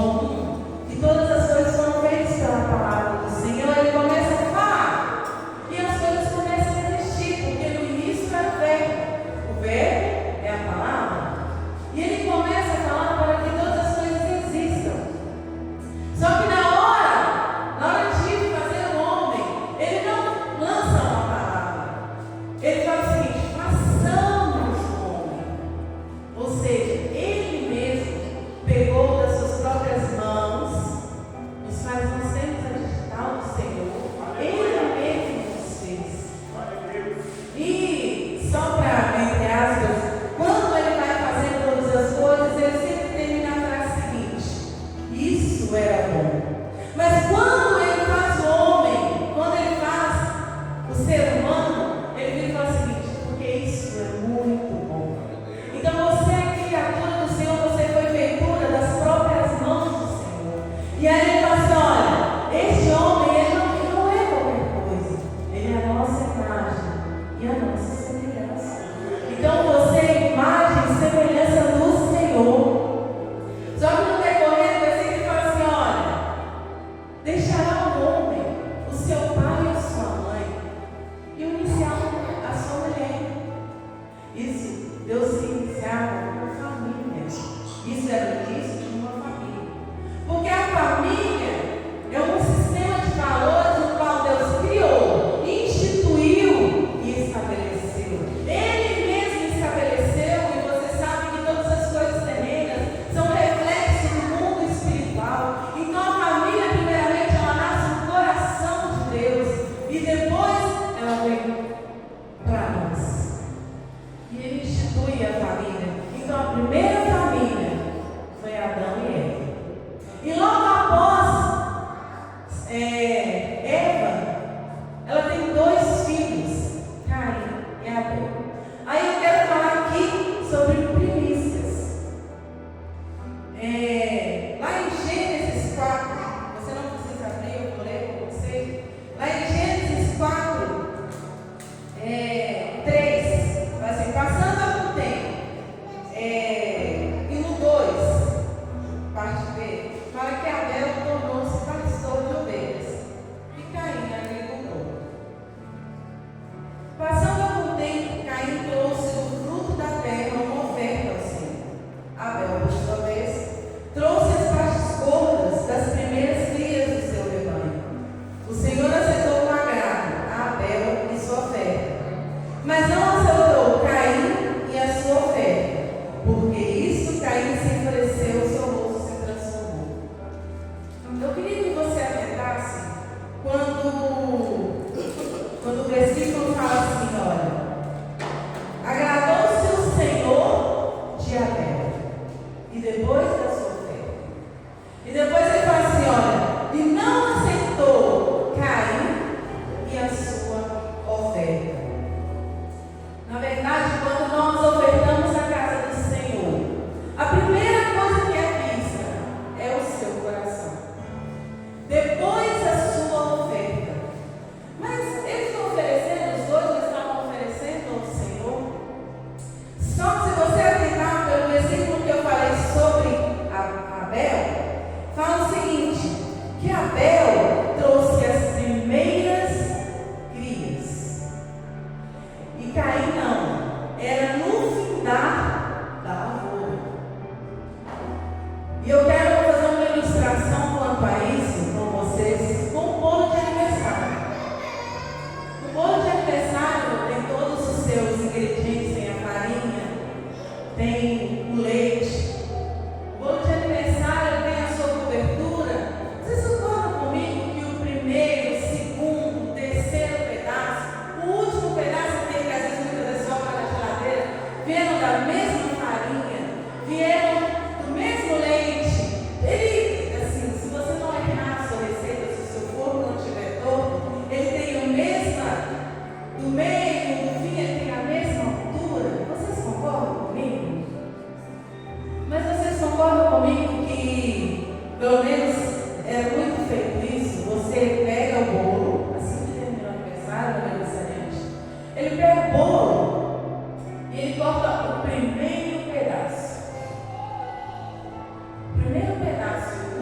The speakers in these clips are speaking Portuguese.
João 1, que todas as coisas foram feitas pela palavra do Senhor, ele começa a falar. E as coisas começam a existir, porque no início era o verbo. O verbo é a palavra. E ele começa a falar para que todas as coisas existam. Só que na hora de fazer o homem, ele não lança uma palavra. Ele fala o seguinte: façamos o homem. Ou seja, ele mesmo pegou das suas próprias mãos, nos faz, nós temos a digital do Senhor, ele mesmo nos fez. E só para, entre aspas, quando ele vai fazer todas as coisas, ele sempre termina a frase seguinte: isso era bom. Mas quando ele faz o homem, quando ele faz o ser humano, ele vira e fala o seguinte: porque isso é muito bom. Então você é criatura do Senhor, você foi feitura das próprias mãos do Senhor. E aí ele fala assim: olha, este homem, ele não é qualquer coisa, ele é a nossa imagem e a nossa semelhança. Então você é imagem e semelhança do Senhor. Só que no decorrer do versículo ele fala assim: olha, deixará o homem o seu pai e a sua mãe e unir-se-á a sua mulher. Isso, Deus se iniciava com a família. Isso era o início de uma família. Porque a família é um sistema de valores no qual Deus criou, instituiu e estabeleceu. Ele mesmo estabeleceu, e você sabe que todas as coisas terrenas são reflexo do mundo espiritual. Então a família, primeiramente, ela nasce no coração de Deus e depois ela vem para nós. E ele institui a família. Então a primeira família foi Adão e Eva. E logo após Eva, ela tem dois filhos, Caim e Abel. Aí eu quero falar aqui sobre primícias. Lá em Gênesis 4, você não precisa abrir, eu vou ler com você. Lá em Gênesis 4, 3, vai assim: passando algum tempo, e no 2, parte B, fala que Abel tornou-se pastor de ovelhas e Caim agricultor. Passando algum tempo, Caim trouxe do fruto da terra uma oferta ao Senhor. Abel, por sua vez, trouxe as partes gordas das primeiras crias do seu rebanho. O Senhor aceitou com agrado a Abel e sua oferta, mas não aceitou Caim e a sua oferta, porque isso Caim se enfureceu, o seu rosto se transformou. Eu queria que você atentasse quando o versículo fala assim: olha, agradou-se o Senhor de Abel e depois da sua oferta. E depois ele fala assim: olha, e não aceitou Caim e a sua oferta. Na verdade, quando nós ofertamos a casa do Senhor, a primeira coisa que é vista é o seu coração. Depois a sua oferta. Mas eles estão oferecendo, os dois eles estavam oferecendo ao Senhor. Só que se você atentar pelo versículo que eu falei sobre Abel, fala o seguinte: que Abel trouxe as primeiras crias. E Caim não, era no findar da lavoura. E eu quero fazer uma ilustração quanto a isso com vocês, com o bolo de aniversário. O bolo de aniversário tem todos os seus ingredientes, tem a farinha, tem o leite. O bolo de aniversário tem a sua cobertura. Vocês concordam comigo que o primeiro, o segundo, o terceiro pedaço, o último pedaço, aquele que às vezes muitas vezes sobra na geladeira, vieram da mesma farinha, vieram do mesmo leite? Ele, assim, se você não errar a sua receita, se o seu forno não estiver torto, ele tem a mesma, do meio, do fim, ele tem a mesma altura. Vocês concordam comigo? Mas vocês concordam comigo que, pelo menos, é muito feito isso? Você pega o bolo, assim que termina o aniversário do aniversariante, ele pega o bolo e ele corta o primeiro pedaço. O primeiro pedaço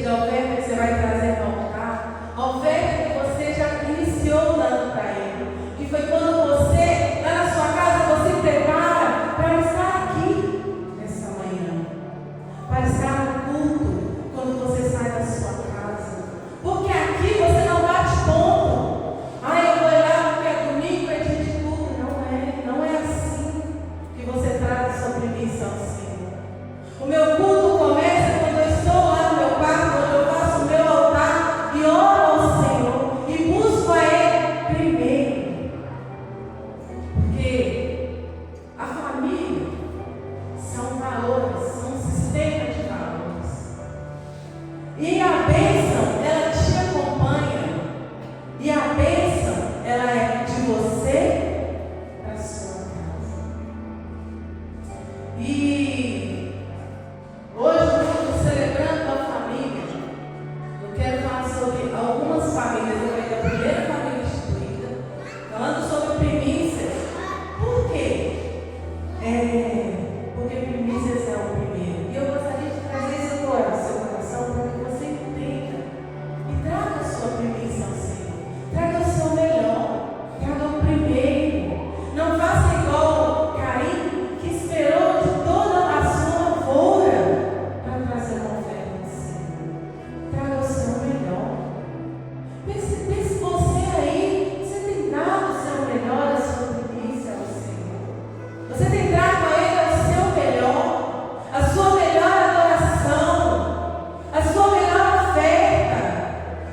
de oferta que você vai trazer no altar, a oferta que você já iniciou dando para Ele, que foi quando você, lá na sua casa, você prepara para estar aqui nessa manhã, para estar no culto, quando você sai da sua casa, porque aqui você não bate ponto. Eu vou olhar porque é domingo, é dia de culto. Não é assim que você traz a sua primícia ao Senhor. O meu culto começa quando eu estou lá no meu quarto, quando eu faço o meu altar e oro ao Senhor e busco a Ele primeiro. Porque a família são valores, são um sistema de valores. E a bênção, ela te acompanha. E a bênção, ela é de você para a sua casa. E hoje eu estou celebrando a família. Eu quero falar sobre algumas famílias. Eu falei da primeira família instituída, falando sobre primícias. Por quê? Porque primícias é o primeiro. E eu gostaria de trazer isso agora ao seu coração para que você entenda. E traga a sua primícia ao Senhor. Traga o seu melhor. Traga o primeiro. Não faça igual Caim, que esperou de toda a sua lavoura para trazer uma oferta ao Senhor. Traga o seu melhor. Pense você aí. Você tem dado o seu melhor, a sua primícia ao Senhor. Você tem trago a Ele o seu melhor, a sua melhor adoração, a sua melhor oferta.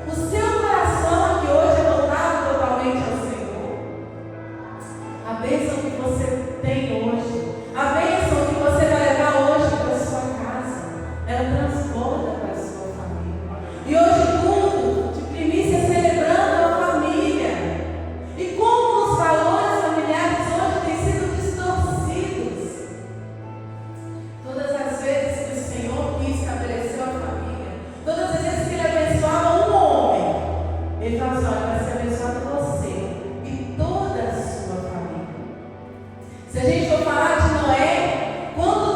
O seu coração que hoje é voltado totalmente ao Senhor. A bênção que você tem hoje, a bênção que você vai levar hoje para a sua casa, ela transborda para a sua família. E hoje culto de primícia celebrando a família. E como os valores familiares hoje têm sido distorcidos. Todas as vezes que o Senhor quis estabelecer a família, todas as vezes que Ele abençoava um homem, Ele falava assim: olha, vai ser abençoado você e toda a sua família. Se a gente for falar de Noé, quando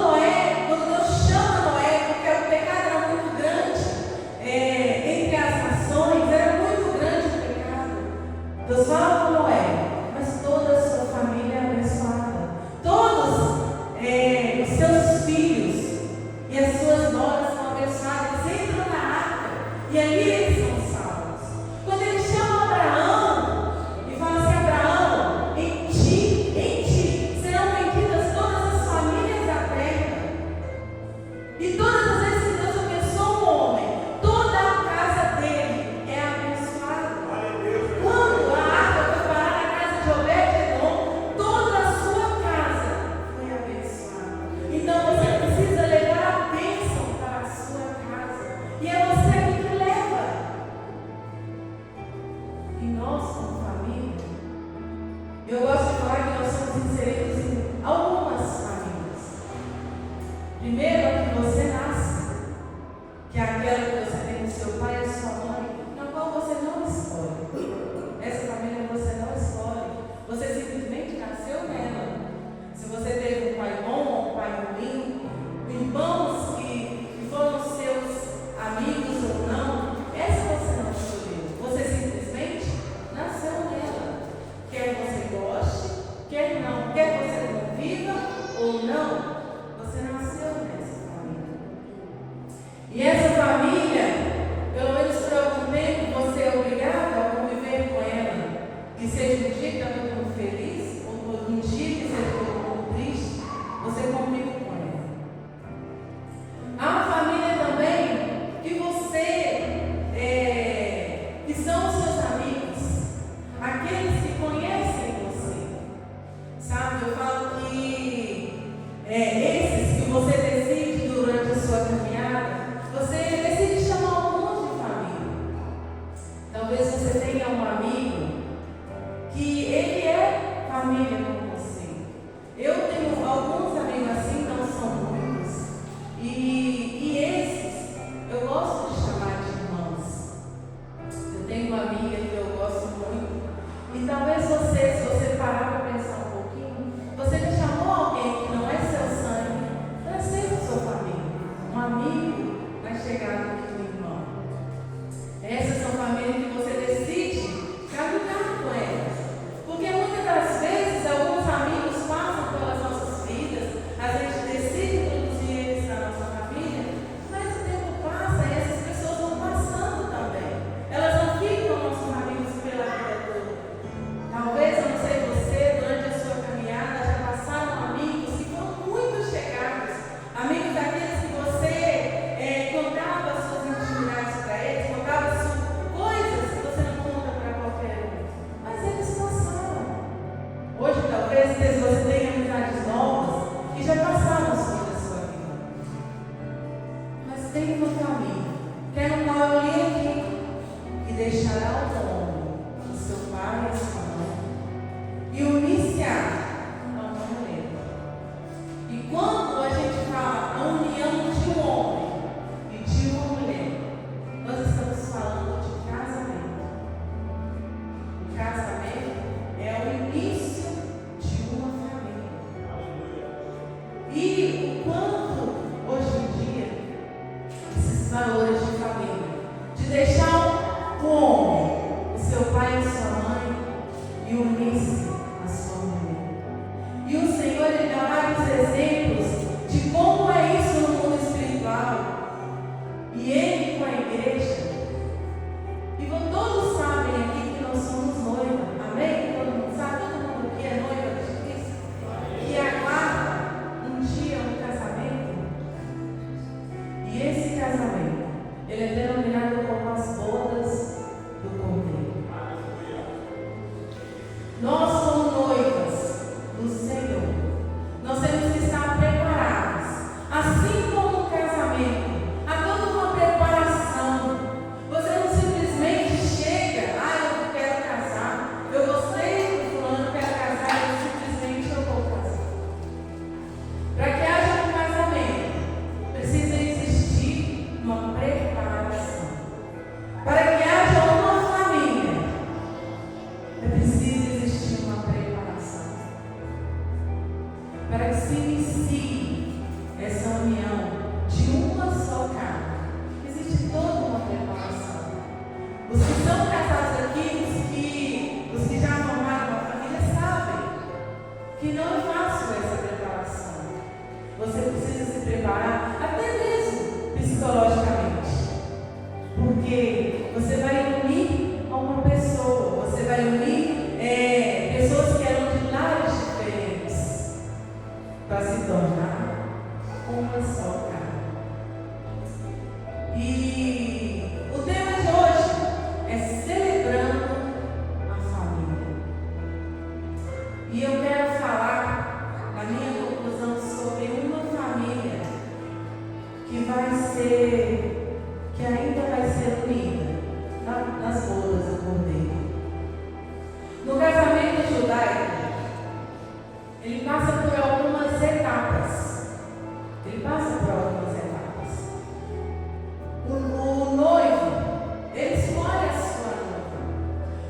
Deus chama Noé, porque o pecado era muito grande entre as nações, era muito grande o pecado. Deus fala com Noé, mas toda a sua família é abençoada. Todos os seus filhos e as suas noras são abençoadas. Eles entram na arca e ali eles são salvos. Quando Ele chama Abraão e fala assim: Abraão, em ti serão benditas todas as famílias da terra. E todas as vezes que Deus abençoa um homem, toda a casa dele é abençoada. Quando a arca foi parar na casa de Obed-Edom, toda a sua casa foi abençoada. Então você precisa levar a bênção para a sua casa. E é você que leva. E nós, como família, eu gosto de falar que nós somos inseridos em algumas famílias. Primeiro, a que você nasce, que é aquela que você tem com seu pai e sua mãe, na qual você não escolhe. Essa família você não escolhe. Você simplesmente nasceu nela. Se você teve um pai bom ou um pai ruim, irmãos que foram seus amigos ou não, essa você não escolheu. Você simplesmente nasceu nela. Quer você goste, quer não, quer você conviva ou não, você nasceu nessa família. E essa família, pelo menos por algum tempo, você é obrigado a conviver com ela. Que seja um dia que está todo mundo feliz, ou um dia que seja todo mundo triste, você convive com ela. Há uma família também que que são os seus amigos, aqueles que conhecem você. Sabe, eu falo que esses que você decide durante a sua caminhada, você decide chamar alguns de família. Talvez você tenha um amigo que ele é um caminho, que é no qual eu li aqui, que deixará o homem, o seu pai e a sua mãe, e unir-se-á a uma mulher. E quando a gente fala a união de um homem e de uma mulher, nós estamos falando de casamento. O casamento é o início de uma família. E o quanto hoje em dia esses valores de família, de deixar o homem, o seu pai e sua mãe, e unir-se à sua mulher. E o Senhor, Ele dá vários exemplos de como é isso no mundo espiritual. E Ele com a igreja. E todos sabem aqui que nós somos noiva. Amém? Todo mundo sabe? Todo mundo aqui é noiva de Cristo? E aguarda um dia um casamento. E esse casamento, ele é denominado como as bodas do Cordeiro. Nós somos noivas do Senhor. Nós temos que estar preparados. Assim como o casamento, há toda uma preparação. Você não simplesmente chega, eu quero casar, eu gostei do fulano, quero casar, e simplesmente eu vou casar. Para que haja um casamento, precisa existir uma preparação. Para que haja uma família, é preciso existir uma preparação. Para que se inicie essa união de uma só carne, existe toda uma preparação. Os que são casados aqui, os que já formaram uma família, sabem que não é fácil essa preparação. Você precisa se preparar, até mesmo psicologicamente, porque você vai unir a uma pessoa, você vai unir pessoas que eram de lares diferentes, para se tornar uma só carne. E o tema de hoje é celebrando a família. E eu quero falar, na minha conclusão, sobre uma família que ainda vai ser unida nas bodas do Cordeiro. No casamento judaico, ele passa por algumas etapas. O noivo, ele escolhe a sua noiva.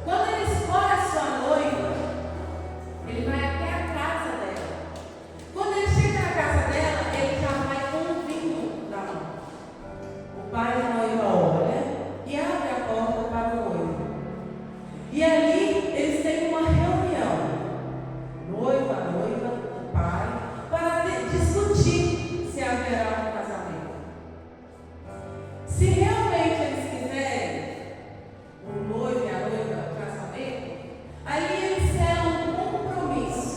Quando ele escolhe a sua noiva, ele vai até a casa dela. Quando ele chega na casa dela, ele já vai com um vinho na mão. O pai da noiva olha e abre a porta para o noivo. E ali eles têm uma reunião. Noiva, o pai, para discutir se haverá um casamento. Se realmente eles quiserem, o noivo e a noiva, o casamento, ali eles selam um compromisso.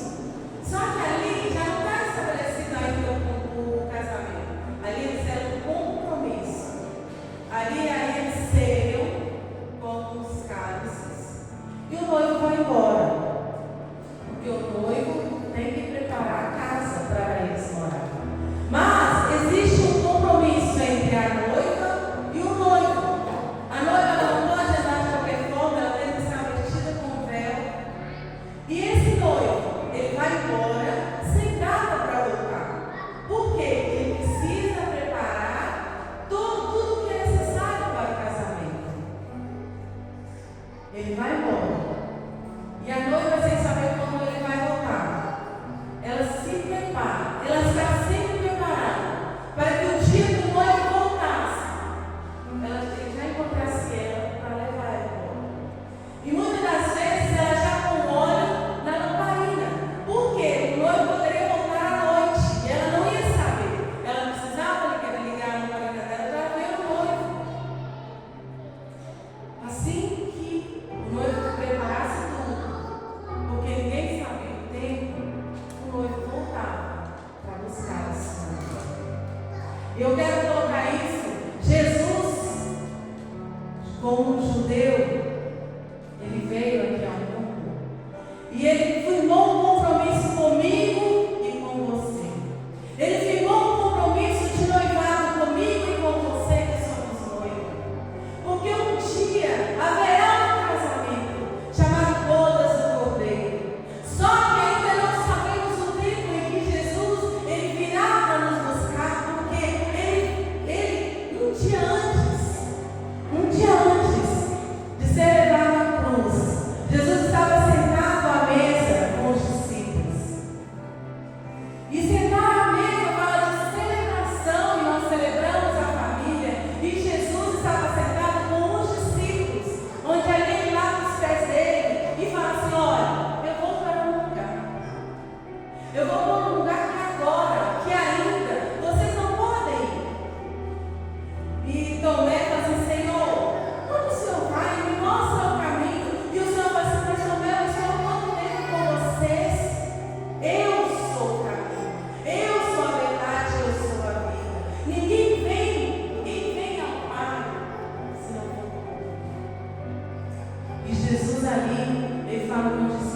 Só que ali já não está estabelecido ainda o casamento. Ali eles selam um compromisso. Ali eles seriam como os cálices. E o noivo vai embora. Porque o noivo tem que preparar a casa para eles morar. Mas existe um compromisso entre a noiva e o noivo. A noiva não pode andar de qualquer forma, ela tem que estar vestida com véu. E esse noivo, ele vai embora sem data para voltar. Por quê? Ele precisa preparar tudo que é necessário um dia antes de ser levado à cruz, Jesus estava sentado à mesa com os discípulos. E sentar à mesa fala de celebração, e nós celebramos a família. E Jesus estava sentado com os discípulos, onde alguém lava os pés dele e fala assim: olha, eu vou para um lugar. Eu vou para um lugar que agora, que ainda, vocês não podem ir. E Tomé fala assim: Senhor, onde o Senhor vai? Me mostra o caminho. E o Senhor fala assim: mas Tomé, eu estou há quanto tempo com vocês? Eu sou o caminho, eu sou a verdade, eu sou a vida. Ninguém vem ao Pai se não for por mim. E Jesus ali, ele fala com os discípulos: